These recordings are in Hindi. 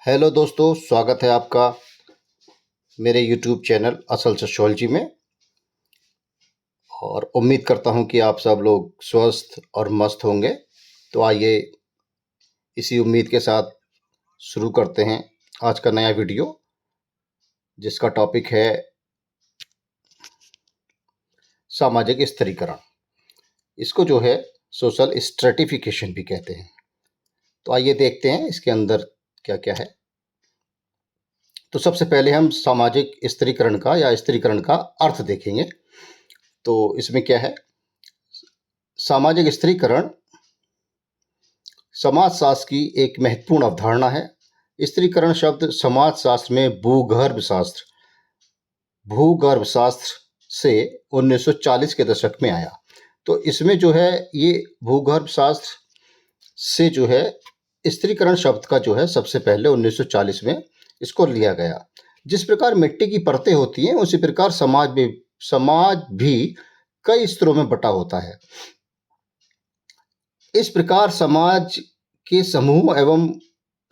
हेलो दोस्तों, स्वागत है आपका मेरे यूट्यूब चैनल असल सोशियोलॉजी में। और उम्मीद करता हूं कि आप सब लोग स्वस्थ और मस्त होंगे। तो आइए इसी उम्मीद के साथ शुरू करते हैं आज का नया वीडियो, जिसका टॉपिक है सामाजिक स्थिरीकरण। इसको जो है सोशल स्ट्रेटिफिकेशन भी कहते हैं। तो आइए देखते हैं इसके अंदर क्या क्या है। तो सबसे पहले हम सामाजिक स्थिरीकरण का या स्थिरीकरण का अर्थ देखेंगे। तो इसमें क्या है, सामाजिक स्थिरीकरण समाजशास्त्र की एक महत्वपूर्ण अवधारणा है। स्थिरीकरण शब्द समाजशास्त्र में भूगर्भशास्त्र से 1940 के दशक में आया। तो इसमें जो है ये भूगर्भशास्त्र से जो है स्थिरीकरण शब्द का जो है सबसे पहले 1940 में इसको लिया गया। जिस प्रकार मिट्टी की परतें होती हैं उसी प्रकार समाज भी कई स्तरों में बटा होता है। इस प्रकार समाज के समूह एवं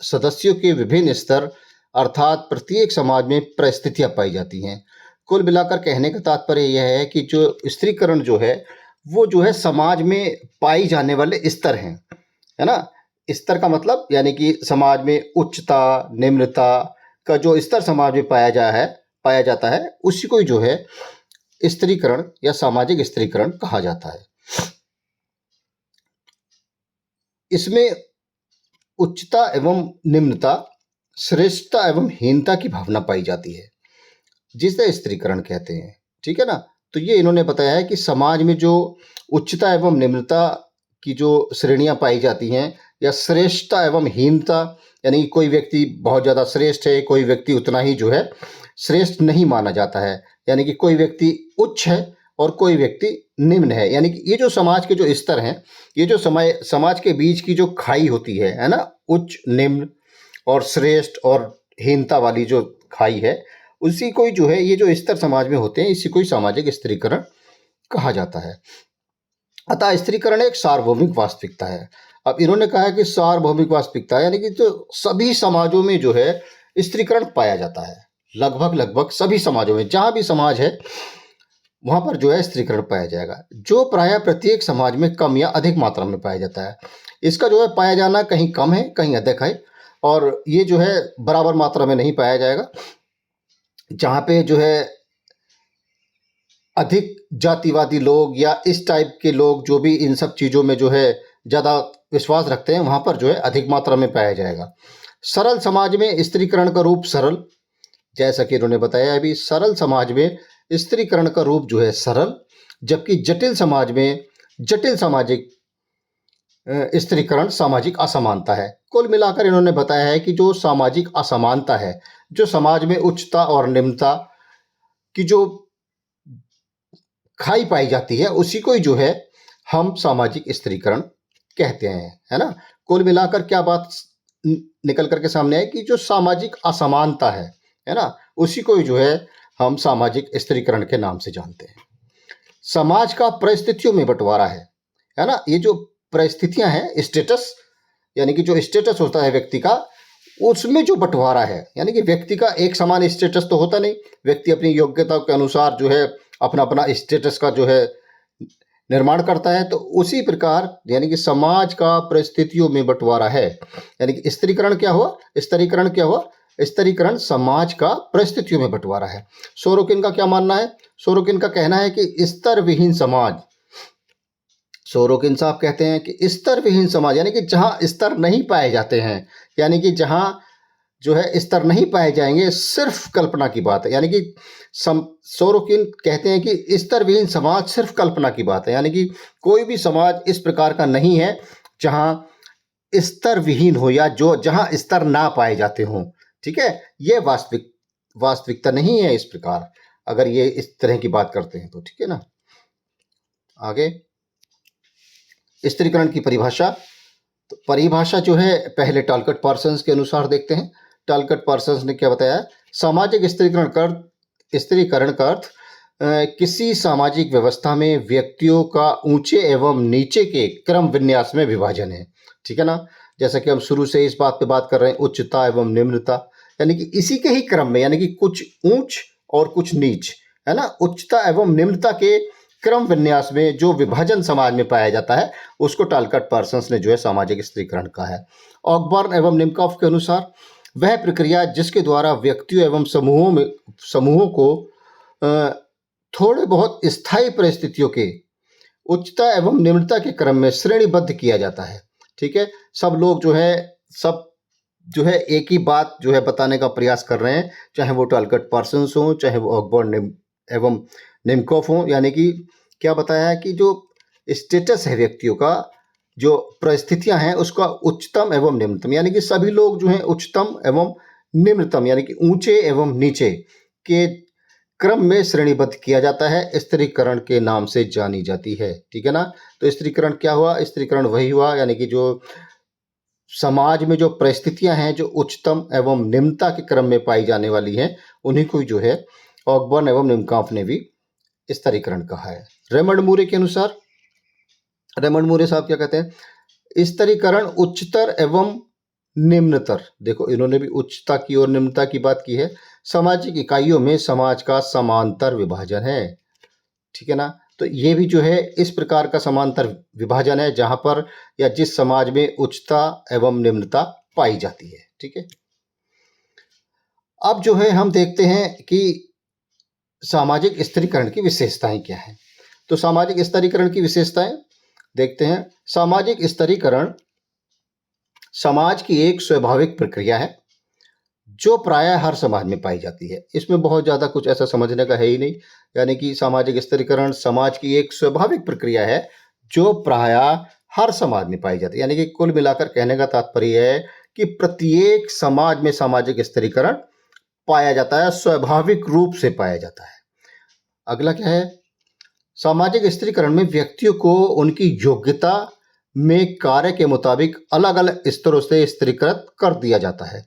सदस्यों के विभिन्न स्तर अर्थात प्रत्येक समाज में परिस्थितियां पाई जाती हैं। कुल मिलाकर कहने का तात्पर्य यह है कि जो स्त्रीकरण जो है वो जो है समाज में पाई जाने वाले स्तर हैं, है ना। स्तर का मतलब यानी कि समाज में उच्चता निम्नता का जो स्तर समाज में पाया जाता है उसी को जो है स्त्रीकरण या सामाजिक स्त्रीकरण कहा जाता है। इसमें उच्चता एवं निम्नता, श्रेष्ठता एवं हीनता की भावना पाई जाती है, जिसे स्त्रीकरण कहते हैं। ठीक है ना। तो ये इन्होंने बताया है कि समाज में जो उच्चता एवं निम्नता की जो श्रेणियां पाई जाती हैं या श्रेष्ठता एवं हीनता, यानी कोई व्यक्ति बहुत ज़्यादा श्रेष्ठ है, कोई व्यक्ति उतना ही जो है श्रेष्ठ नहीं माना जाता है, यानी कि कोई व्यक्ति उच्च है और कोई व्यक्ति निम्न है। यानी कि ये जो समाज के जो स्तर हैं, ये जो समाज के बीच की जो खाई होती है ना, उच्च निम्न और श्रेष्ठ और हीनता वाली जो खाई है, उसी को जो है ये जो स्तर समाज में होते हैं इसी को ही सामाजिक स्त्रीकरण कहा जाता है। अतः स्त्रीकरण एक सार्वभौमिक वास्तविकता है। अब इन्होंने कहा है कि सार्वभौमिक वास्तविकता यानी कि जो सभी समाजों में जो है स्त्रीकरण पाया जाता है। लगभग सभी समाजों में, जहां भी समाज है वहां पर जो है स्त्रीकरण पाया जाएगा, जो प्रायः प्रत्येक समाज में कम या अधिक मात्रा में पाया जाता है। इसका जो है पाया जाना कहीं कम है कहीं अधिक है, और ये जो है बराबर मात्रा में नहीं पाया जाएगा। जहाँ पे जो है अधिक जातिवादी लोग या इस टाइप के लोग जो भी इन सब चीज़ों में जो है ज़्यादा विश्वास रखते हैं, वहाँ पर जो है अधिक मात्रा में पाया जाएगा। सरल समाज में स्त्रीकरण का रूप सरल, जैसा कि इन्होंने बताया अभी, सरल समाज में स्त्रीकरण का रूप जो है सरल, जबकि जटिल समाज में जटिल सामाजिक स्त्रीकरण सामाजिक असमानता है। कुल मिलाकर इन्होंने बताया है कि जो सामाजिक असमानता है, जो समाज में उच्चता और निम्नता की जो खाई पाई जाती है, उसी को ही जो है हम सामाजिक स्त्रीकरण कहते हैं, है ना। कुल मिलाकर क्या बात निकल करके सामने है कि जो सामाजिक असमानता है ना, उसी को ही जो है हम सामाजिक स्त्रीकरण के नाम से जानते हैं। समाज का परिस्थितियों में बंटवारा है ना। ये जो परिस्थितियां हैं, स्टेटस यानी कि जो स्टेटस होता है व्यक्ति का, उसमें जो बंटवारा है, यानी कि व्यक्ति का एक समान स्टेटस तो होता नहीं। व्यक्ति अपनी योग्यता के अनुसार जो है अपना अपना स्टेटस का जो है निर्माण करता है। तो उसी प्रकार यानी कि समाज का परिस्थितियों में बंटवारा है, यानी कि स्त्रीकरण क्या हुआ, स्त्रीकरण समाज का परिस्थितियों में बंटवारा है। सोरोकिन का क्या मानना है? सोरोकिन का कहना है कि स्तर विहीन समाज, सोरोकिन साहब कहते हैं कि स्तर विहीन समाज यानी कि जहां स्तर नहीं पाए जाते हैं, यानी कि जहां जो है स्तर नहीं पाए जाएंगे, सिर्फ कल्पना की बात है। यानी कि सोरोकिन कहते हैं कि स्तर विहीन समाज सिर्फ कल्पना की बात है, यानी कि कोई भी समाज इस प्रकार का नहीं है जहां स्तर विहीन हो या जो जहां स्तर ना पाए जाते हों। ठीक है, ये वास्तविकता नहीं है इस प्रकार, अगर ये इस तरह की बात करते हैं तो। ठीक है ना। आगे स्त्रीकरण की परिभाषा। तो परिभाषा जो है पहले टॉलकट पार्सन्स के अनुसार देखते हैं। टॉलकट पार्सन्स ने क्या बताया? सामाजिक स्त्रीकरण का अर्थ किसी सामाजिक व्यवस्था में व्यक्तियों का ऊंचे एवं नीचे के क्रम विन्यास में विभाजन है। ठीक है ना। जैसा कि हम शुरू से इस बात पे बात कर रहे हैं, उच्चता एवं निम्नता, यानी कि इसी के ही क्रम में, यानी कि कुछ ऊंच और कुछ नीच, है ना, उच्चता एवं निम्नता के क्रम विन्यास में जो विभाजन समाज में पाया जाता है उसको टालकट पार्सन्स ने जो है सामाजिक स्त्रीकरण कहा है। ऑकबर्न एवं निमकॉफ के अनुसार वह प्रक्रिया जिसके द्वारा व्यक्तियों एवं समूहों को थोड़े बहुत स्थायी परिस्थितियों के उच्चता एवं निम्नता के क्रम में श्रेणीबद्ध किया जाता है। ठीक है, सब लोग जो है एक ही बात जो है बताने का प्रयास कर रहे हैं, चाहे वो टालकट पार्सन्स हों, चाहे वो ऑकबर्न एवं निमकॉफ हों, यानी कि क्या बताया है कि जो स्टेटस है व्यक्तियों का, जो परिस्थितियां हैं उसका उच्चतम एवं निम्नतम, यानी कि सभी लोग जो हैं उच्चतम एवं निम्नतम यानी कि ऊंचे एवं नीचे के क्रम में श्रेणीबद्ध किया जाता है, स्त्रीकरण के नाम से जानी जाती है। ठीक है ना, तो स्त्रीकरण क्या हुआ? स्त्रीकरण वही हुआ यानी कि जो समाज में जो परिस्थितियां हैं जो उच्चतम एवं निम्नता के क्रम में पाई जाने वाली हैं, उन्हीं को जो है ऑकबर्न एवं निमकॉफ ने भी स्तरीकरण कहा है। रेमंड मूरे के अनुसार, रेमंड मूरे साहब क्या कहते हैं? स्तरीकरण उच्चतर एवं निम्नतर, देखो इन्होंने भी उच्चता की और निम्नता की बात की है, सामाजिक इकाइयों में समाज का समांतर विभाजन है। ठीक है ना, तो ये भी जो है इस प्रकार का समांतर विभाजन है जहां पर या जिस समाज में उच्चता एवं निम्नता पाई जाती है। ठीक है, अब जो है हम देखते हैं कि सामाजिक स्त्रीकरण की विशेषताएं क्या हैं। तो सामाजिक स्त्रीकरण की विशेषताएं देखते हैं। सामाजिक स्त्रीकरण समाज की एक स्वाभाविक प्रक्रिया है जो प्रायः हर समाज में पाई जाती है। इसमें बहुत ज़्यादा कुछ ऐसा समझने का है ही नहीं, यानी कि सामाजिक स्त्रीकरण समाज की एक स्वाभाविक प्रक्रिया है जो प्रायः हर समाज में पाई जाती है। यानी कि कुल मिलाकर कहने का तात्पर्य है कि प्रत्येक समाज में सामाजिक स्त्रीकरण पाया जाता है, स्वाभाविक रूप से पाया जाता है। अगला क्या है? सामाजिक स्त्रीकरण में व्यक्तियों को उनकी योग्यता में कार्य के मुताबिक अलग अलग स्तरों से स्त्रीकृत कर दिया जाता है।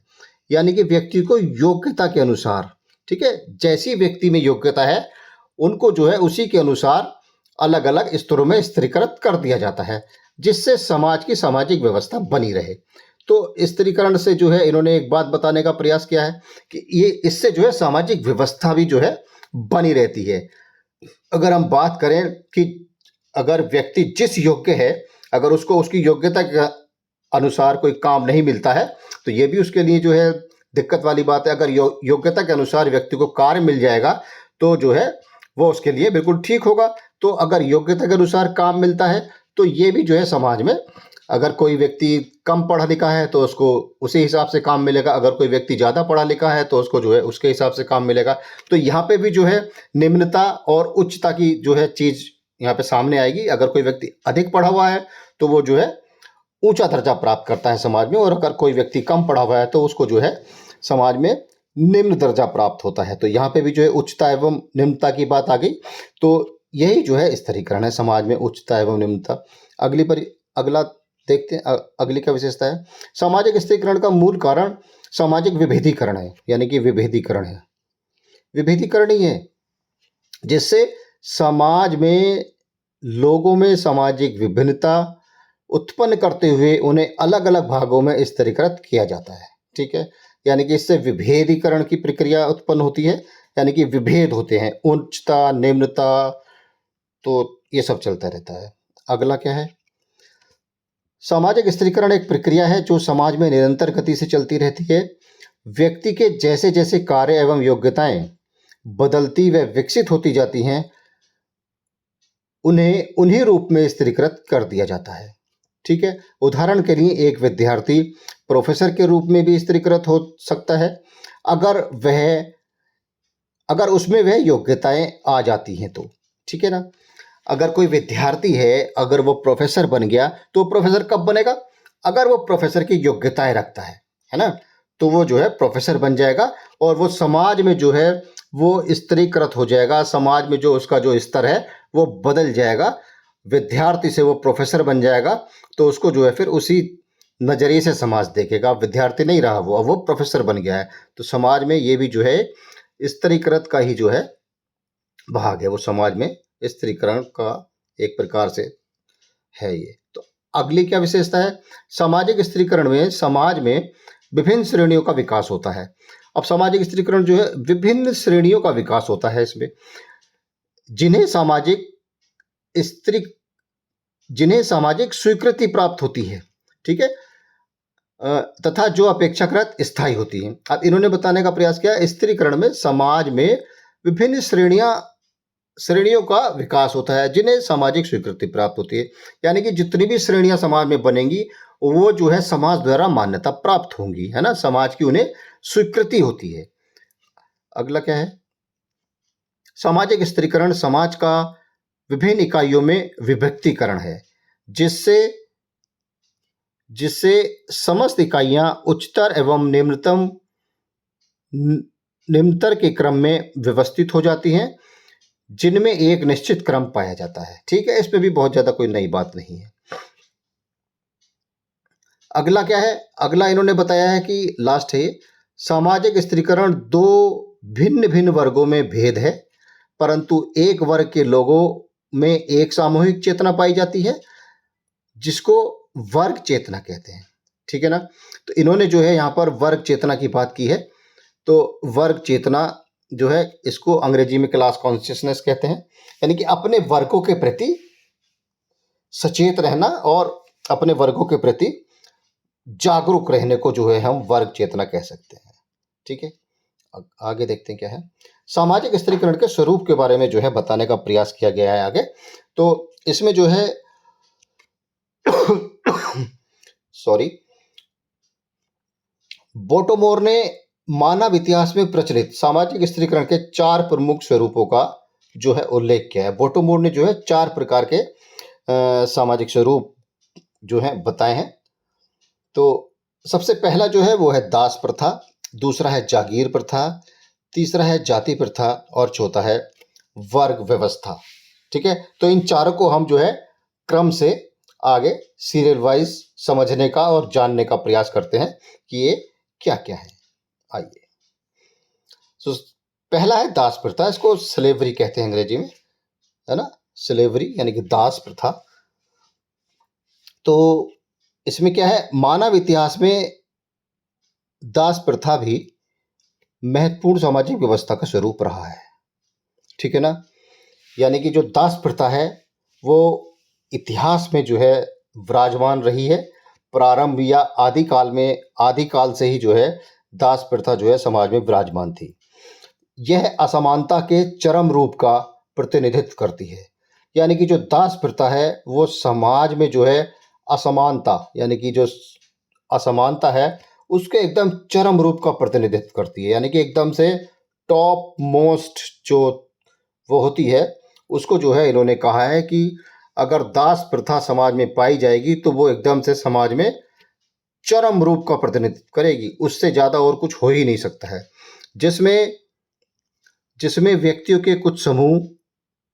यानी कि व्यक्ति को योग्यता के अनुसार, ठीक है, जैसी व्यक्ति में योग्यता है उनको जो है उसी के अनुसार अलग अलग स्तरों में स्त्रीकृत कर दिया जाता है, जिससे समाज की सामाजिक व्यवस्था बनी रहे। तो स्त्रीकरण से जो है इन्होंने एक बात बताने का प्रयास किया है कि ये इससे जो है सामाजिक व्यवस्था भी जो है बनी रहती है। अगर हम बात करें कि अगर व्यक्ति जिस योग्य है, अगर उसको उसकी योग्यता के अनुसार कोई काम नहीं मिलता है तो ये भी उसके लिए जो है दिक्कत वाली बात है। अगर योग्यता के अनुसार व्यक्ति को कार्य मिल जाएगा तो जो है वो उसके लिए बिल्कुल ठीक होगा। तो अगर योग्यता के अनुसार काम मिलता है तो ये भी जो है समाज में, अगर कोई व्यक्ति कम पढ़ा लिखा है तो उसको उसी हिसाब से काम मिलेगा, अगर कोई व्यक्ति ज़्यादा पढ़ा लिखा है तो उसको जो है उसके हिसाब से काम मिलेगा। तो यहाँ पे भी जो है निम्नता और उच्चता की जो है चीज़ यहाँ पे सामने आएगी। अगर कोई व्यक्ति अधिक पढ़ा हुआ है तो वो जो है ऊंचा दर्जा प्राप्त करता है समाज में, और अगर कोई व्यक्ति कम पढ़ा हुआ है तो उसको जो है समाज में निम्न दर्जा प्राप्त होता है। तो यहाँ पे भी जो है उच्चता एवं निम्नता की बात आ गई। तो यही जो है स्त्रीकरण है, समाज में उच्चता एवं निम्नता। अगला देखते हैं, अगली क्या विशेषता है? सामाजिक स्त्रीकरण का मूल कारण सामाजिक विभेदीकरण है। यानी कि विभेदीकरण है, विभेदीकरण ही है जिससे समाज में लोगों में सामाजिक विभिन्नता उत्पन्न करते हुए उन्हें अलग अलग भागों में स्त्रीकृत किया जाता है। ठीक है, यानी कि इससे विभेदीकरण की प्रक्रिया उत्पन्न होती है, यानी कि विभेद होते हैं, उच्चता निम्नता, तो ये सब चलता रहता है। अगला क्या है? सामाजिक स्त्रीकरण एक प्रक्रिया है जो समाज में निरंतर गति से चलती रहती है। व्यक्ति के जैसे जैसे कार्य एवं योग्यताएं बदलती व विकसित होती जाती हैं, उन्हें उन्हीं रूप में स्त्रीकृत कर दिया जाता है। ठीक है, उदाहरण के लिए एक विद्यार्थी प्रोफेसर के रूप में भी स्त्रीकृत हो सकता है अगर उसमें वह योग्यताएं आ जाती हैं तो। ठीक है ना, अगर कोई विद्यार्थी है, अगर वो प्रोफेसर बन गया तो प्रोफेसर कब बनेगा? अगर वो प्रोफेसर की योग्यताएं रखता है ना, तो वो जो है प्रोफेसर बन जाएगा और वो समाज में जो है वो स्त्रीकृत हो जाएगा। समाज में जो उसका जो स्तर है वो बदल जाएगा, विद्यार्थी से वो प्रोफेसर बन जाएगा। तो उसको जो है फिर उसी नज़रिए से समाज देखेगा। विद्यार्थी नहीं रहा वो, अब वो प्रोफेसर बन गया है। तो समाज में ये भी जो है स्त्रीकृत का ही जो है भाग है, वो समाज में स्त्रीकरण का एक प्रकार से है ये। तो अगली क्या विशेषता है? सामाजिक स्त्रीकरण में समाज में विभिन्न श्रेणियों का विकास होता है। अब सामाजिक स्त्रीकरण जो है विभिन्न श्रेणियों का विकास होता है इसमें, जिन्हें सामाजिक स्त्री जिन्हें सामाजिक स्वीकृति प्राप्त होती है, ठीक है, तथा जो अपेक्षाकृत स्थायी होती हैं। अब इन्होंने बताने का प्रयास किया स्त्रीकरण में समाज में विभिन्न श्रेणियों का विकास होता है जिन्हें सामाजिक स्वीकृति प्राप्त होती है। यानी कि जितनी भी श्रेणियां समाज में बनेंगी वो जो है समाज द्वारा मान्यता प्राप्त होंगी, है ना, समाज की उन्हें स्वीकृति होती है। अगला क्या है? सामाजिक स्त्रीकरण समाज का विभिन्न इकाइयों में विभक्तिकरण है, जिससे समस्त इकाइयां उच्चतर एवं निम्नतर के क्रम में व्यवस्थित हो जाती हैं, जिनमें एक निश्चित क्रम पाया जाता है। ठीक है, इस पे भी बहुत ज्यादा कोई नई बात नहीं है। अगला क्या है? अगला इन्होंने बताया है कि लास्ट है सामाजिक स्त्रीकरण दो भिन्न भिन्न वर्गों में भेद है, परंतु एक वर्ग के लोगों में एक सामूहिक चेतना पाई जाती है, जिसको वर्ग चेतना कहते हैं। ठीक है ना? तो इन्होंने जो है यहाँ पर वर्ग चेतना की बात की है। तो वर्ग चेतना जो है इसको अंग्रेजी में क्लास कॉन्शियसनेस कहते हैं, यानी कि अपने वर्गों के प्रति सचेत रहना और अपने वर्गों के प्रति जागरूक रहने को जो है हम वर्ग चेतना कह सकते हैं। ठीक है, आगे देखते हैं क्या है। सामाजिक स्त्रीकरण के स्वरूप के बारे में जो है बताने का प्रयास किया गया है आगे। तो इसमें जो है सॉरी, बोटोमोर ने मानव इतिहास में प्रचलित सामाजिक स्त्रीकरण के 4 प्रमुख स्वरूपों का जो है उल्लेख किया है। बोटोमोर ने जो है 4 प्रकार के सामाजिक स्वरूप जो है बताए हैं। तो सबसे पहला जो है वो है दास प्रथा, दूसरा है जागीर प्रथा, तीसरा है जाति प्रथा और चौथा है वर्ग व्यवस्था। ठीक है, तो इन चारों को हम जो है क्रम से आगे सीरियल वाइज समझने का और जानने का प्रयास करते हैं कि ये क्या क्या है। आइए, तो पहला है दास प्रथा, इसको स्लेवरी कहते हैं अंग्रेजी में, है ना, स्लेवरी यानी कि दास प्रथा। तो इसमें क्या है, मानव इतिहास में दास प्रथा भी महत्वपूर्ण सामाजिक व्यवस्था का स्वरूप रहा है। ठीक है ना, यानी कि जो दास प्रथा है वो इतिहास में जो है विराजमान रही है। प्रारंभ या आदिकाल से ही जो है दास प्रथा जो है समाज में विराजमान थी। यह असमानता के चरम रूप का प्रतिनिधित्व करती है। यानी कि जो दास प्रथा है वो समाज में जो है असमानता, यानी कि जो असमानता है उसके एकदम चरम रूप का प्रतिनिधित्व करती है। यानी कि एकदम से टॉप मोस्ट जो वो होती है उसको जो है इन्होंने कहा है कि अगर दास प्रथा समाज में पाई जाएगी तो वो एकदम से समाज में चरम रूप का प्रतिनिधित्व करेगी, उससे ज़्यादा और कुछ हो ही नहीं सकता है। जिसमें व्यक्तियों के कुछ समूह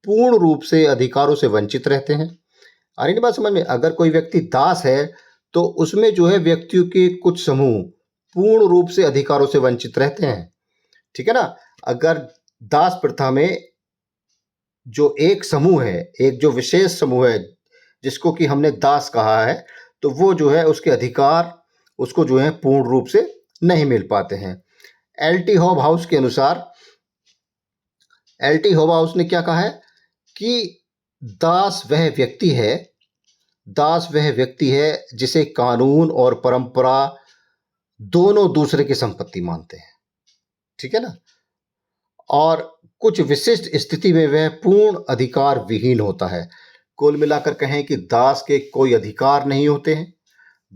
पूर्ण रूप से अधिकारों से वंचित रहते हैं। आ रही बात समझ में? अगर कोई व्यक्ति दास है तो उसमें जो है व्यक्तियों के कुछ समूह पूर्ण रूप से अधिकारों से वंचित रहते हैं। ठीक है ना? अगर दास प्रथा में जो एक समूह है, एक जो विशेष समूह है जिसको कि हमने दास कहा है, तो वो जो है उसके अधिकार उसको जो है पूर्ण रूप से नहीं मिल पाते हैं। एल.टी. हॉबहाउस के अनुसार, एल.टी. हॉबहाउस ने क्या कहा है कि दास वह व्यक्ति है जिसे कानून और परंपरा दोनों दूसरे की संपत्ति मानते हैं। ठीक है ना? और कुछ विशिष्ट स्थिति में वह पूर्ण अधिकार विहीन होता है। कुल मिलाकर कहें कि दास के कोई अधिकार नहीं होते हैं।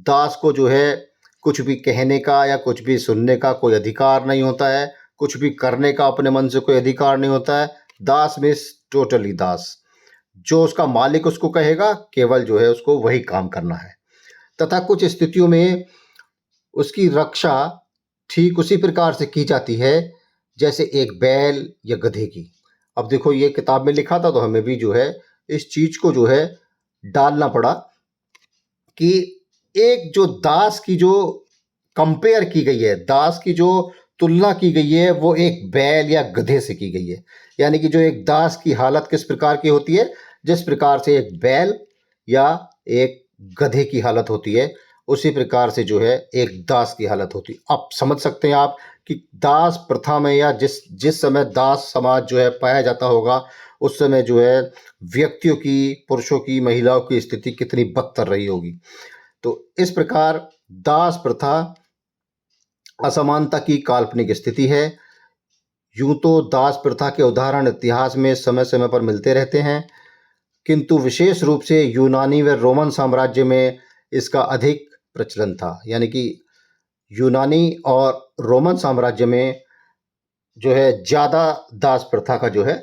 दास को जो है कुछ भी कहने का या कुछ भी सुनने का कोई अधिकार नहीं होता है, कुछ भी करने का अपने मन से कोई अधिकार नहीं होता है। दास मीन्स टोटली दास। जो उसका मालिक उसको कहेगा केवल जो है उसको वही काम करना है, तथा कुछ स्थितियों में उसकी रक्षा ठीक उसी प्रकार से की जाती है जैसे एक बैल या गधे की। अब देखो ये किताब में लिखा था तो हमें भी जो है इस चीज को जो है डालना पड़ा कि एक जो दास की जो कंपेयर की गई है, दास की जो तुलना की गई है वो एक बैल या गधे से की गई है। यानी कि जो एक दास की हालत किस प्रकार की होती है, जिस प्रकार से एक बैल या एक गधे की हालत होती है, उसी प्रकार से जो है एक दास की हालत होती है। आप समझ सकते हैं आप कि दास प्रथा में या जिस जिस समय दास समाज जो है पाया जाता होगा, उस समय जो है व्यक्तियों की, पुरुषों की, महिलाओं की स्थिति कितनी बदतर रही होगी। तो इस प्रकार दास प्रथा असमानता की काल्पनिक स्थिति है। यूं तो दास प्रथा के उदाहरण इतिहास में समय समय पर मिलते रहते हैं, किंतु विशेष रूप से यूनानी व रोमन साम्राज्य में इसका अधिक प्रचलन था। यानी कि यूनानी और रोमन साम्राज्य में जो है ज़्यादा दास प्रथा का जो है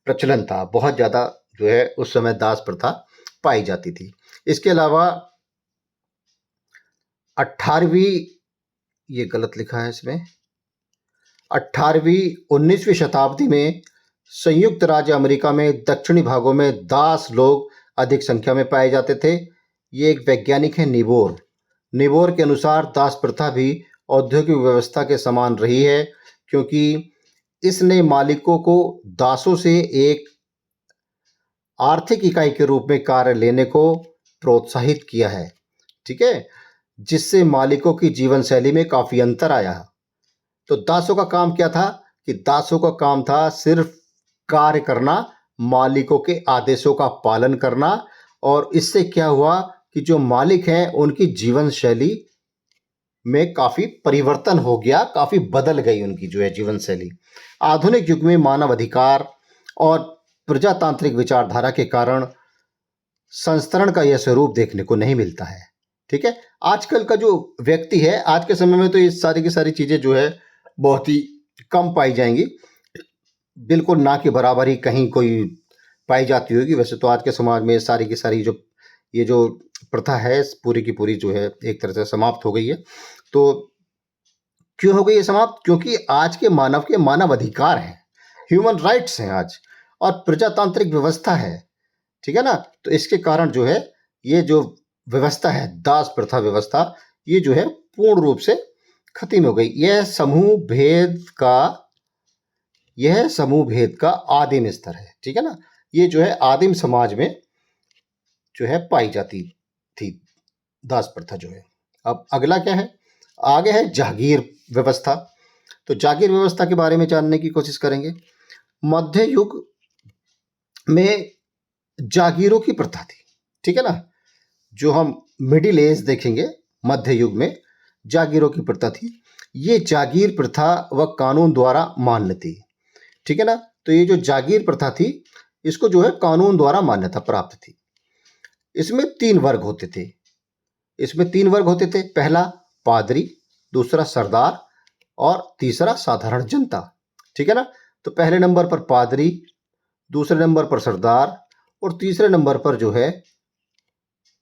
प्रचलन था, बहुत ज़्यादा जो है उस समय दास प्रथा पाई जाती थी। इसके अलावा 18वीं, ये गलत लिखा है इसमें, 18वीं 19वीं शताब्दी में संयुक्त राज्य अमेरिका में दक्षिणी भागों में दास लोग अधिक संख्या में पाए जाते थे। ये एक वैज्ञानिक है निबोर। निबोर के अनुसार दास प्रथा भी औद्योगिक व्यवस्था के समान रही है, क्योंकि इसने मालिकों को दासों से एक आर्थिक इकाई के रूप में कार्य लेने को प्रोत्साहित किया है। ठीक है, जिससे मालिकों की जीवन शैली में काफ़ी अंतर आया। तो दासों का काम क्या था कि दासों का काम था सिर्फ कार्य करना, मालिकों के आदेशों का पालन करना, और इससे क्या हुआ कि जो मालिक हैं उनकी जीवन शैली में काफ़ी परिवर्तन हो गया, काफ़ी बदल गई उनकी जो है जीवन शैली। आधुनिक युग में मानव अधिकार और प्रजातांत्रिक विचारधारा के कारण संस्तरण का यह स्वरूप देखने को नहीं मिलता है। ठीक है, आजकल का जो व्यक्ति है, आज के समय में तो ये सारी की सारी चीज़ें जो है बहुत ही कम पाई जाएंगी, बिल्कुल ना के बराबर ही कहीं कोई पाई जाती होगी। वैसे तो आज के समाज में सारी की सारी जो ये जो प्रथा है पूरी की पूरी जो है एक तरह से समाप्त हो गई है। तो क्यों हो गई ये समाप्त? क्योंकि आज के मानव अधिकार हैं, ह्यूमन राइट्स हैं आज, और प्रजातांत्रिक व्यवस्था है। ठीक है ना, तो इसके कारण जो है ये जो व्यवस्था है, दास प्रथा व्यवस्था, ये जो है पूर्ण रूप से खत्म हो गई। यह समूह भेद का आदिम स्तर है। ठीक है ना, ये जो है आदिम समाज में जो है पाई जाती थी दास प्रथा जो है। अब अगला क्या है? आगे है जागीर व्यवस्था। तो जागीर व्यवस्था के बारे में जानने की कोशिश करेंगे। मध्य युग में जागीरों की प्रथा थी। ठीक है ना, जो हम मिडिल एज देखेंगे, मध्य युग में जागीरों की प्रथा थी। ये जागीर प्रथा व कानून द्वारा मान्य थी। ठीक है ना, तो ये जो जागीर प्रथा थी, इसको जो है कानून द्वारा मान्यता प्राप्त थी। इसमें तीन वर्ग होते थे। पहला पादरी, दूसरा सरदार, और तीसरा साधारण जनता। ठीक है ना, तो पहले नंबर पर पादरी, दूसरे नंबर पर सरदार, और तीसरे नंबर पर जो है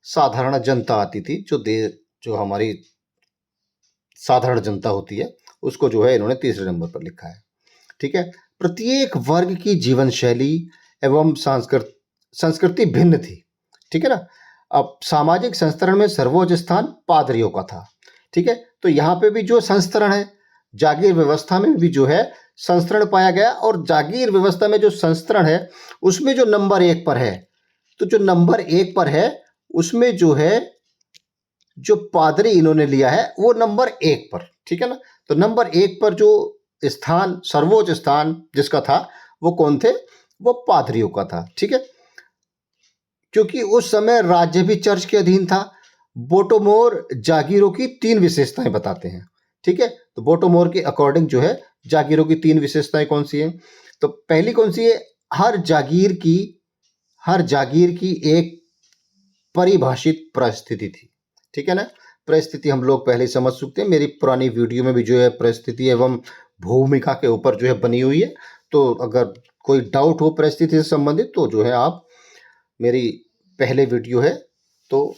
साधारण जनता आती थी। जो हमारी साधारण जनता होती है, उसको जो है इन्होंने तीसरे नंबर पर लिखा है। ठीक है, प्रत्येक वर्ग की जीवन शैली एवं संस्कृति भिन्न थी। ठीक है ना, अब सामाजिक संस्तरण में सर्वोच्च स्थान पादरियों का था। ठीक है, तो यहाँ पे भी जो संस्तरण है, जागीर व्यवस्था में भी जो है संस्तरण पाया गया, और जागीर व्यवस्था में जो संस्तरण है उसमें जो नंबर 1 पर है, तो जो नंबर 1 पर है उसमें जो है जो पादरी इन्होंने लिया है वो नंबर 1 पर। ठीक है ना, तो नंबर 1 पर जो स्थान, सर्वोच्च स्थान जिसका था, वो कौन थे? वो पादरियों का था। ठीक है, क्योंकि उस समय राज्य भी चर्च के अधीन था। बोटोमोर जागीरों की 3 विशेषताएं बताते हैं। ठीक है, तो बोटोमोर के अकॉर्डिंग जो है जागीरों की 3 विशेषताएं कौन सी हैं? तो पहली कौन सी है? हर जागीर की एक परिभाषित परिस्थिति थी। ठीक है ना, परिस्थिति हम लोग पहले समझ सकते हैं, मेरी पुरानी वीडियो में भी जो है परिस्थिति एवं भूमिका के ऊपर जो है बनी हुई है। तो अगर कोई डाउट हो परिस्थिति से संबंधित, तो जो है आप मेरी पहले वीडियो है तो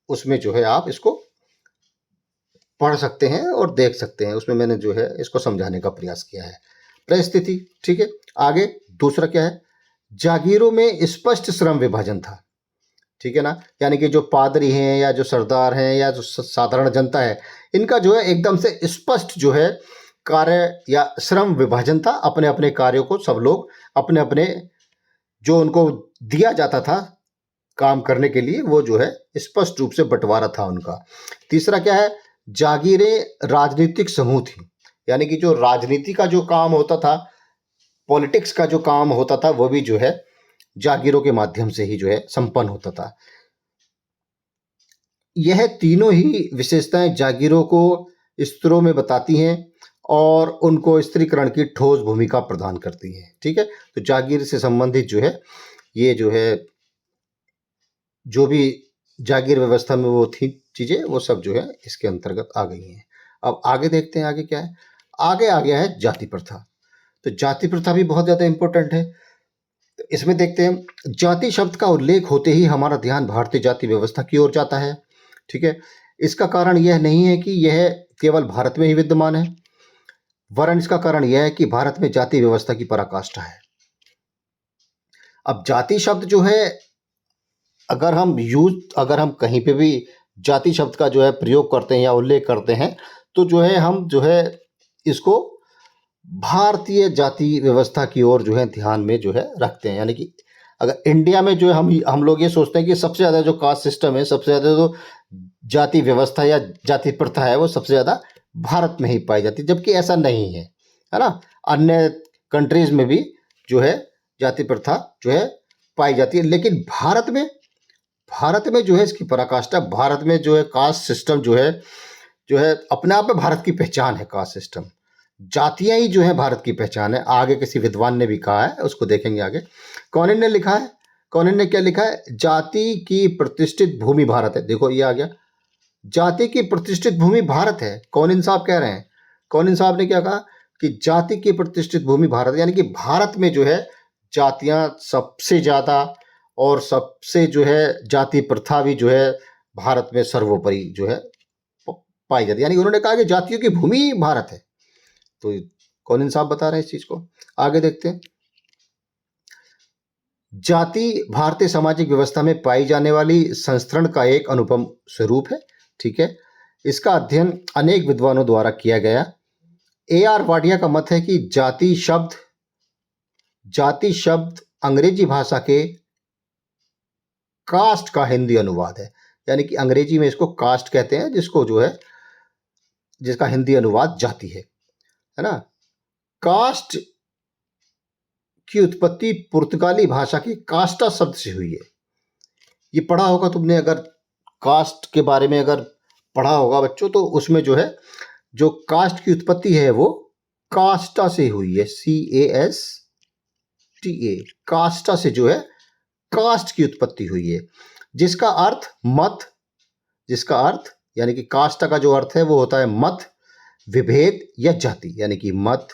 उसमें जो है आप इसको पढ़ सकते हैं और देख सकते हैं। उसमें मैंने जो है इसको समझाने का प्रयास किया है, परिस्थिति। ठीक है, आगे दूसरा क्या है? जागीरों में स्पष्ट श्रम विभाजन था। ठीक है ना, यानी कि जो पादरी हैं या जो सरदार हैं या जो साधारण जनता है, इनका जो है एकदम से स्पष्ट जो है कार्य या श्रम विभाजन था। अपने अपने कार्यों को सब लोग अपने अपने जो उनको दिया जाता था काम करने के लिए वो जो है स्पष्ट रूप से बंटवारा था उनका। तीसरा क्या है, जागीरें राजनीतिक समूह थी, यानी कि जो राजनीति का जो काम होता था, पॉलिटिक्स का जो काम होता था, वो भी जो है जागीरों के माध्यम से ही जो है संपन्न होता था। यह तीनों ही विशेषताएं जागीरों को स्तरों में बताती हैं और उनको स्त्रीकरण की ठोस भूमिका प्रदान करती हैं। ठीक है, तो जागीर से संबंधित जो है ये जो है जो भी जागीर व्यवस्था में वो थी चीजें, वो सब जो है इसके अंतर्गत आ गई हैं। अब आगे देखते हैं आगे क्या है। आगे आ गया है जाति प्रथा। तो जाति प्रथा भी बहुत ज्यादा इंपॉर्टेंट है। तो इसमें देखते हैं, जाति शब्द का उल्लेख होते ही हमारा ध्यान भारतीय जाति व्यवस्था की ओर जाता है। ठीक है, इसका कारण यह नहीं है कि यह केवल भारत में ही विद्यमान है, वरन इसका कारण यह है कि भारत में जाति व्यवस्था की पराकाष्ठा है। अब जाति शब्द जो है, अगर हम कहीं पे भी जाति शब्द का जो है प्रयोग करते हैं या उल्लेख करते हैं, तो जो है हम जो है इसको भारतीय जाति व्यवस्था की ओर जो है ध्यान में जो है रखते हैं। यानी कि अगर इंडिया में जो है हम लोग ये सोचते हैं कि सबसे ज़्यादा जो कास्ट सिस्टम है, सबसे ज़्यादा जो जाति व्यवस्था या जाति प्रथा है, वो सबसे ज़्यादा भारत में ही पाई जाती है, जबकि ऐसा नहीं है, है ना। अन्य कंट्रीज में भी जो है जाति प्रथा जो है पाई जाती है, लेकिन भारत में जो है इसकी पराकाष्ठा, भारत में जो है कास्ट सिस्टम जो है अपने आप में भारत की पहचान है। कास्ट सिस्टम, जातियां ही जो है भारत की पहचान है। आगे किसी विद्वान ने भी कहा है, उसको देखेंगे आगे। कौनिन ने लिखा है, कौनिन ने क्या लिखा है, जाति की प्रतिष्ठित भूमि भारत है। देखो ये आ गया, जाति की प्रतिष्ठित भूमि भारत है। कौनिन साहब कह रहे हैं, कौनिन साहब ने क्या कहा कि जाति की प्रतिष्ठित भूमि भारत, यानी कि भारत में जो है जातियां सबसे ज्यादा और सबसे जो है जाति प्रथा भी जो है भारत में सर्वोपरि जो है पाई जाती है। यानी उन्होंने कहा कि जातियों की भूमि भारत है। तो कौनिन साहब बता रहे हैं इस चीज को। आगे देखते हैं, जाति भारतीय सामाजिक व्यवस्था में पाई जाने वाली संस्करण का एक अनुपम स्वरूप है। ठीक है, इसका अध्ययन अनेक विद्वानों द्वारा किया गया। A.R. वाडिया का मत है कि जाति शब्द अंग्रेजी भाषा के कास्ट का हिंदी अनुवाद है। यानी कि अंग्रेजी में इसको कास्ट कहते हैं, जिसका हिंदी अनुवाद जाति है ना। कास्ट की उत्पत्ति पुर्तगाली भाषा की कास्टा शब्द से हुई है। ये पढ़ा होगा तुमने, अगर कास्ट के बारे में अगर पढ़ा होगा बच्चों, तो उसमें जो है जो कास्ट की उत्पत्ति है वो कास्टा से हुई है, CASTA, कास्टा से जो है कास्ट की उत्पत्ति हुई है, जिसका अर्थ यानी कि कास्टा का जो अर्थ है वो होता है मत, विभेद या जाति। यानी कि मत,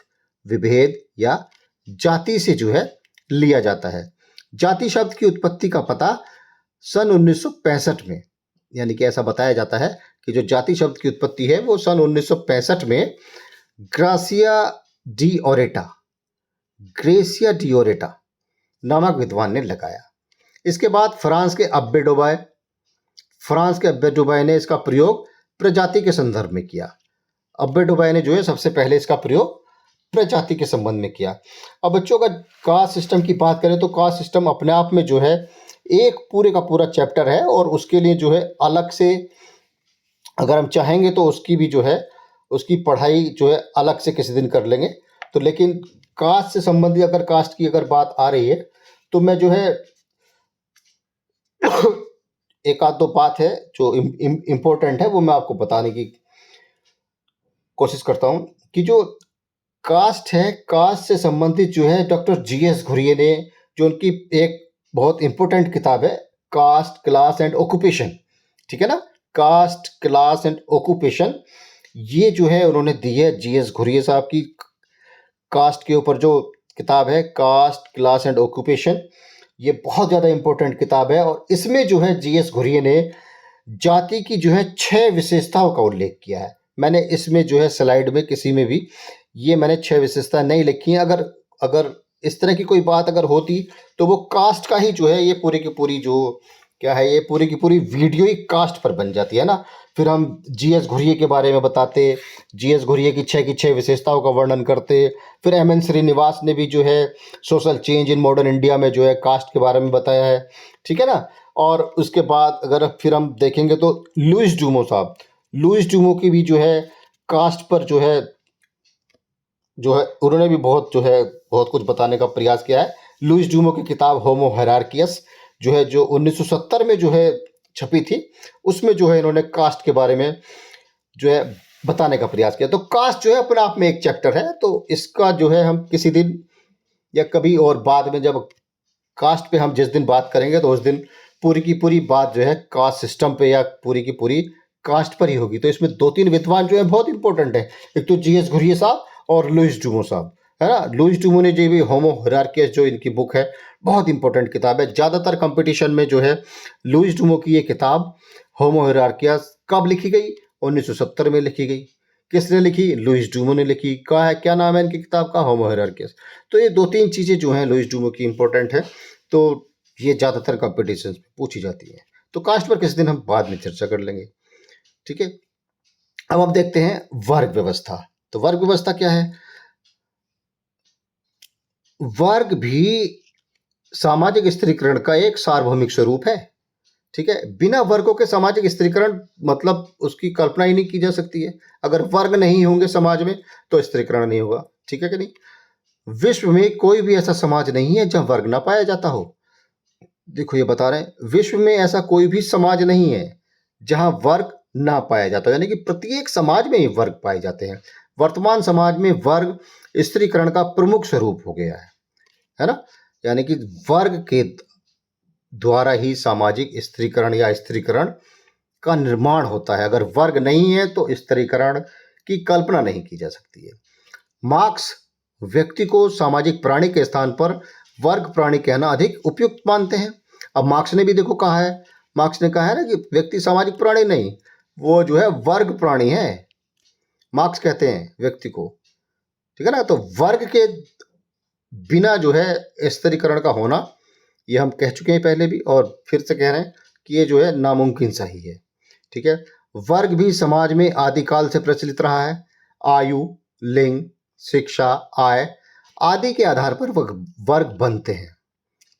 विभेद या जाति से जो है लिया जाता है। जाति शब्द की उत्पत्ति का पता सन 1965 में, यानी कि ऐसा बताया जाता है कि जो जाति शब्द की उत्पत्ति है वो सन 1965 में ग्रेसिया डी ओरेटा नामक विद्वान ने लगाया। इसके बाद फ्रांस के अब्बे डुबाय ने इसका प्रयोग प्रजाति के संदर्भ में किया। अब्बे डुबाय ने जो है सबसे पहले इसका प्रयोग प्रजाति के संबंध में किया। अब बच्चों का कास्ट सिस्टम की बात करें तो कास्ट सिस्टम अपने आप में जो है एक पूरे का पूरा चैप्टर है, और उसके लिए जो है अलग से अगर हम चाहेंगे तो उसकी भी जो है उसकी पढ़ाई जो है अलग से किसी दिन कर लेंगे। तो लेकिन कास्ट से संबंधित अगर कास्ट की अगर बात आ रही है तो मैं जो है एक आध दो बात है जो इम्पोर्टेंट है वो मैं आपको बताने की कोशिश करता हूं कि जो कास्ट है, कास्ट से संबंधित जो है डॉक्टर GS घुरिये ने, जो उनकी एक बहुत इंपॉर्टेंट किताब है कास्ट, क्लास एंड ऑक्यूपेशन, ठीक है ना, कास्ट, क्लास एंड ऑक्यूपेशन, ये जो है उन्होंने दी है GS घुरिये साहब की। कास्ट के ऊपर जो किताब है कास्ट, क्लास एंड ऑक्यूपेशन, ये बहुत ज़्यादा इंपॉर्टेंट किताब है, और इसमें जो है GS घुरिये ने जाति की जो है 6 विशेषताओं का उल्लेख किया है। मैंने इसमें जो है स्लाइड में किसी में भी ये मैंने 6 विशेषता नहीं लिखी हैं। अगर इस तरह की कोई बात अगर होती तो वो कास्ट का ही जो है ये पूरी की पूरी जो क्या है, ये पूरी की पूरी वीडियो ही कास्ट पर बन जाती है ना। फिर हम जीएस घुरिये के बारे में बताते, जीएस घुरिये की 6 विशेषताओं का वर्णन करते। फिर एमएन श्रीनिवास ने भी जो है social change in modern India में जो है कास्ट के बारे में बताया है, ठीक है ना। और उसके बाद अगर फिर हम देखेंगे तो लुइस डूमो साहब, लुइस डूमो की भी जो है कास्ट पर जो है उन्होंने भी बहुत कुछ बताने का प्रयास किया है। लुइस डूमो की किताब होमो हायरार्कियस जो 1970 में जो है छपी थी, उसमें जो है इन्होंने कास्ट के बारे में जो है बताने का प्रयास किया। तो कास्ट जो है अपने आप में एक चैप्टर है, तो इसका जो है हम किसी दिन या कभी और बाद में जब कास्ट पे हम जिस दिन बात करेंगे तो उस दिन पूरी की पूरी बात जो है कास्ट सिस्टम पे या पूरी की पूरी कास्ट पर ही होगी। तो इसमें 2-3 विद्वान जो है बहुत इंपॉर्टेंट है, एक तो जीएस घुरिये साहब और लुइस डूमो साहब, है ना। लुइस डूमो ने जो भी होमो हायरार्कियस जो इनकी बुक है, बहुत इंपॉर्टेंट किताब है। ज़्यादातर कंपटीशन में जो है लुइस डूमो की ये किताब होमो हायरार्कियस कब लिखी गई? 1970 में लिखी गई। किसने लिखी? लुइस डूमो ने लिखी। क्या नाम है इनकी किताब का? होमो हायरार्कियस। तो ये 2-3 चीज़ें जो हैं लुइस डूमो की इंपॉर्टेंट है, तो ये ज़्यादातर कंपटीशन में पूछी जाती है। तो कास्ट पर किसी दिन हम बाद में चर्चा कर लेंगे, ठीक है। अब हम देखते हैं वर्ग व्यवस्था। तो वर्ग व्यवस्था क्या है? वर्ग भी सामाजिक स्त्रीकरण का एक सार्वभौमिक स्वरूप है, ठीक है। बिना वर्गों के सामाजिक स्त्रीकरण मतलब उसकी कल्पना ही नहीं की जा सकती है। अगर वर्ग नहीं होंगे समाज में तो स्त्रीकरण नहीं होगा, ठीक है कि नहीं। विश्व में कोई भी ऐसा समाज नहीं है जहां वर्ग ना पाया जाता हो। देखो ये बता रहे हैं, विश्व में ऐसा कोई भी समाज नहीं है जहां वर्ग ना पाया जाता, यानी कि प्रत्येक समाज में ही वर्ग पाए जाते हैं। वर्तमान समाज में वर्ग स्त्रीकरण का प्रमुख स्वरूप हो गया है ना। यानी कि वर्ग के द्वारा ही सामाजिक स्त्रीकरण या स्त्रीकरण का निर्माण होता है। अगर वर्ग नहीं है तो स्त्रीकरण की कल्पना नहीं की जा सकती है। मार्क्स व्यक्ति को सामाजिक प्राणी के स्थान पर वर्ग प्राणी कहना अधिक उपयुक्त मानते हैं। अब मार्क्स ने भी देखो कहा है, मार्क्स ने कहा है ना कि व्यक्ति सामाजिक प्राणी नहीं, वो जो है वर्ग प्राणी है, मार्क्स कहते हैं व्यक्ति को, ठीक है ना। तो वर्ग के बिना जो है स्त्रीकरण का होना, ये हम कह चुके हैं पहले भी और फिर से कह रहे हैं कि ये जो है नामुमकिन सा ही है, ठीक है। वर्ग भी समाज में आदिकाल से प्रचलित रहा है। आयु, लिंग, शिक्षा, आय आदि के आधार पर वर्ग बनते हैं,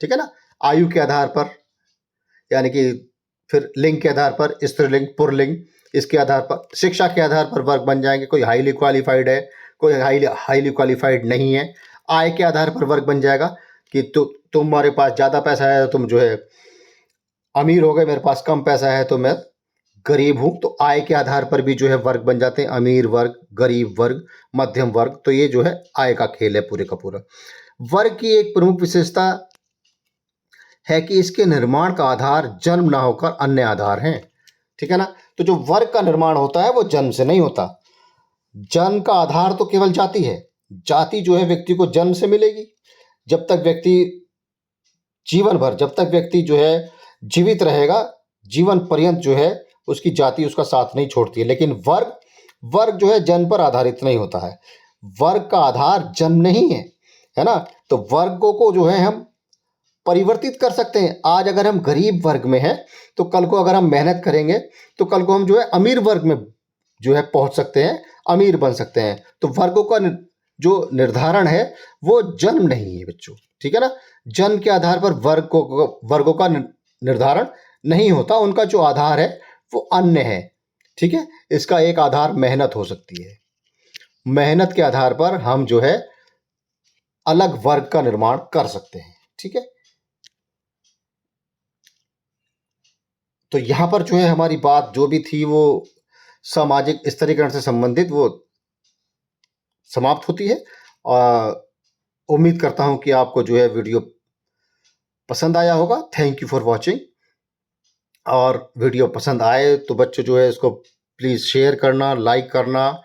ठीक है ना। आयु के आधार पर, यानी कि फिर लिंग के आधार पर स्त्रीलिंग पुल्लिंग, इसके आधार पर शिक्षा के आधार पर वर्ग बन जाएंगे। कोई हाईली क्वालिफाइड है, कोई हाईली क्वालिफाइड नहीं है। आय के आधार पर वर्ग बन जाएगा कि तुम्हारे पास ज़्यादा पैसा है, तुम जो है अमीर हो गए, मेरे पास कम पैसा है तो मैं गरीब हूँ। तो आय के आधार पर भी जो है वर्ग बन जाते हैं, अमीर वर्ग, गरीब वर्ग, मध्यम वर्ग। तो ये जो है आय का खेल है पूरे का पूरा। वर्ग की एक प्रमुख विशेषता है कि इसके निर्माण का आधार जन्म ना होकर अन्य आधार हैं, ठीक है ना। तो जो वर्ग का निर्माण होता है वो जन्म से नहीं होता। जन्म का आधार तो केवल जाति है। जाति जो है व्यक्ति को जन्म से मिलेगी। जब तक व्यक्ति जीवन भर, जब तक व्यक्ति जो है जीवित रहेगा, जीवन पर्यंत जो है उसकी जाति उसका साथ नहीं छोड़ती है। लेकिन वर्ग जो है जन्म पर आधारित नहीं होता है। वर्ग का आधार जन्म नहीं है ना। तो वर्गों को जो है हम परिवर्तित कर सकते हैं। आज अगर हम गरीब वर्ग में हैं तो कल को अगर हम मेहनत करेंगे तो कल को हम जो है अमीर वर्ग में जो है पहुंच सकते हैं, अमीर बन सकते हैं। तो वर्गों का जो निर्धारण है वो जन्म नहीं है बच्चों, ठीक है ना। जन्म के आधार पर वर्गों का निर्धारण नहीं होता। उनका जो आधार है वो अन्य है, ठीक है। इसका एक आधार मेहनत हो सकती है। मेहनत के आधार पर हम जो है अलग वर्ग का निर्माण कर सकते हैं, ठीक है। तो यहां पर जो है हमारी बात जो भी थी वो सामाजिक स्तरीकरण से संबंधित वो समाप्त होती है। उम्मीद करता हूं कि आपको जो है वीडियो पसंद आया होगा। Thank you for watching. और वीडियो पसंद आए तो बच्चों जो है इसको प्लीज़ शेयर करना, लाइक करना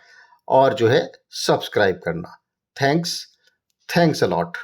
और जो है सब्सक्राइब करना। Thanks a lot.